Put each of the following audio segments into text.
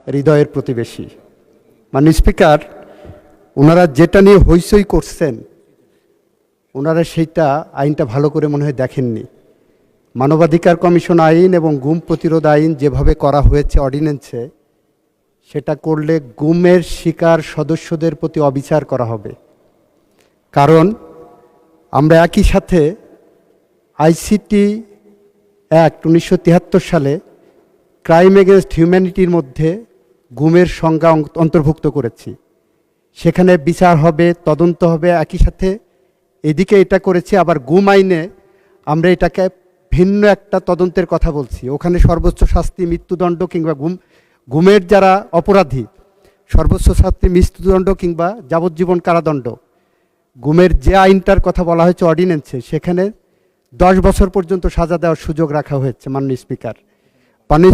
হৃদয়ের প্রতিবেশী। মাননীয় স্পিকার, ওনারা যেটা নিয়ে হইচই করছেন, ওনারা সেইটা আইনটা ভালো করে মনে হয় দেখেননি। মানবাধিকার কমিশন আইন এবং গুম প্রতিরোধ আইন যেভাবে করা হয়েছে অর্ডিন্যান্সে, সেটা করলে গুমের শিকার সদস্যদের প্রতি অবিচার করা হবে। কারণ আমরা একই সাথে আইসিটি অ্যাক্ট 1973 সালে ক্রাইম এগেনস্ট হিউম্যানিটির মধ্যে গুমের সংজ্ঞা অন্তর্ভুক্ত করেছি। সেখানে বিচার হবে, তদন্ত হবে। একই সাথে এদিকে এটা করেছি, আবার গুম আইনে আমরা এটাকে ভিন্ন একটা তদন্তের কথা বলছি। ওখানে সর্বোচ্চ শাস্তি মৃত্যুদণ্ড কিংবা গুমের যারা অপরাধী, সর্বোচ্চ শাস্তি মৃত্যুদণ্ড কিংবা যাবজ্জীবন কারাদণ্ড। গুমের যে আইনটার কথা বলা হয়েছে অর্ডিন্যান্সে, সেখানে 10 বছর পর্যন্ত সাজা দেওয়ার সুযোগ রাখা হয়েছে। মাননীয়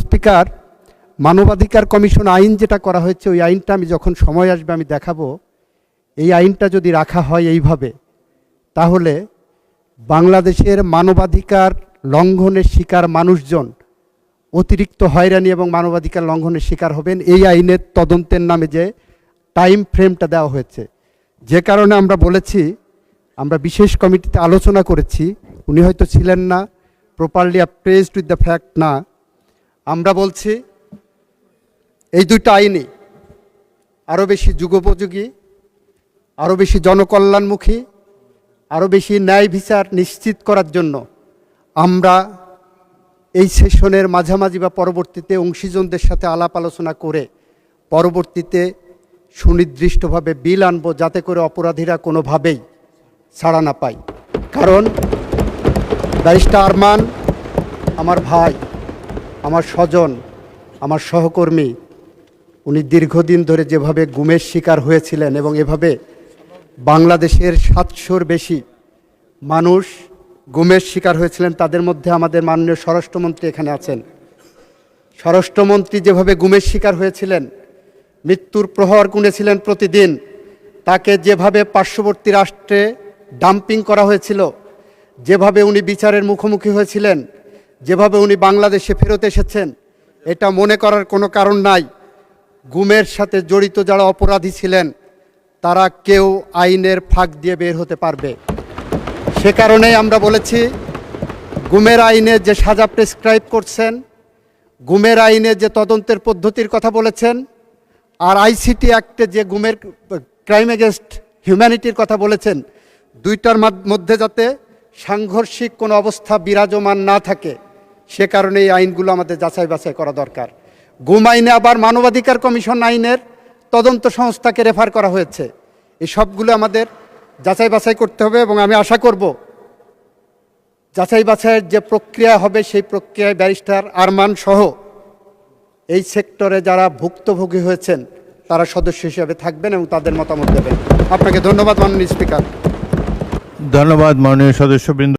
স্পিকার, মানবাধিকার কমিশন আইন যেটা করা হয়েছে, ওই আইনটা আমি যখন সময় আসবে আমি দেখাবো। এই আইনটা যদি রাখা হয় এইভাবে, তাহলে বাংলাদেশের মানবাধিকার লঙ্ঘনের শিকার মানুষজন অতিরিক্ত হয়রানি এবং মানবাধিকার লঙ্ঘনের শিকার হবেন। এই আইনের তদন্তের নামে যে টাইম ফ্রেমটা দেওয়া হয়েছে, যে কারণে আমরা বলেছি, আমরা বিশেষ কমিটিতে আলোচনা করেছি, উনি হয়তো ছিলেন না, প্রপারলি অ্যাপ্রেজড উইথ দ্য ফ্যাক্ট না। আমরা বলছি এই দুইটা আইনই আরও বেশি যুগোপযোগী, আরও বেশি জনকল্যাণমুখী, আরও বেশি ন্যায় বিচার নিশ্চিত করার জন্য আমরা এই সেশনের মাঝামাঝি বা পরবর্তীতে অংশীজনদের সাথে আলাপ আলোচনা করে পরবর্তীতে সুনির্দিষ্টভাবে বিল আনবো, যাতে করে অপরাধীরা কোনোভাবেই ছাড়া না পায়। কারণ ব্যারিস্টার আরমান আমার ভাই, আমার স্বজন, আমার সহকর্মী। উনি দীর্ঘদিন ধরে যেভাবে গুমের শিকার হয়েছিলেন, এবং এভাবে বাংলাদেশের 700-র বেশি মানুষ গুমের শিকার হয়েছিলেন। তাদের মধ্যে আমাদের মাননীয় স্বরাষ্ট্রমন্ত্রী এখানে আছেন। স্বরাষ্ট্রমন্ত্রী যেভাবে গুমের শিকার হয়েছিলেন, মৃত্যুর প্রহর গুনেছিলেন প্রতিদিন, তাকে যেভাবে পার্শ্ববর্তী রাষ্ট্রে ডাম্পিং করা হয়েছিল, যেভাবে উনি বিচারের মুখোমুখি হয়েছিলেন, যেভাবে উনি বাংলাদেশে ফেরত এসেছেন, এটা মনে করার কোনো কারণ নাই। গুমের সাথে জড়িত যারা অপরাধী ছিলেন, তারা কেউ আইনের ফাঁক দিয়ে বের হতে পারবে। সে কারণেই আমরা বলেছি, গুমের আইনে যে সাজা প্রেসক্রাইব করছেন, গুমের আইনে যে তদন্তের পদ্ধতির কথা বলেছেন, আর আইসিটি অ্যাক্টে যে গুমের ক্রাইম এগেনস্ট হিউম্যানিটির কথা বলেছেন, দুইটার মধ্যে যাতে সাংঘর্ষিক কোনো অবস্থা বিরাজমান না থাকে, সে কারণে এই আইনগুলো আমাদের যাচাই বাছাই করা দরকার। গুম আইনে আবার মানবাধিকার কমিশন আইনের তদন্ত সংস্থাকে রেফার করা হয়েছে। এই সবগুলো আমাদের যাচাই বাছাই করতে হবে, এবং আমি আশা করব যাচাই বাছাইয়ের যে প্রক্রিয়া হবে, সেই প্রক্রিয়ায় ব্যারিস্টার আরমান সহ এই সেক্টরে যারা ভুক্তভোগী হয়েছেন, তারা সদস্য হিসেবে থাকবেন এবং তাদের মতামত দেবেন। আপনাকে ধন্যবাদ মাননীয় স্পিকার। ধন্যবাদ মাননীয় সদস্যবৃন্দ।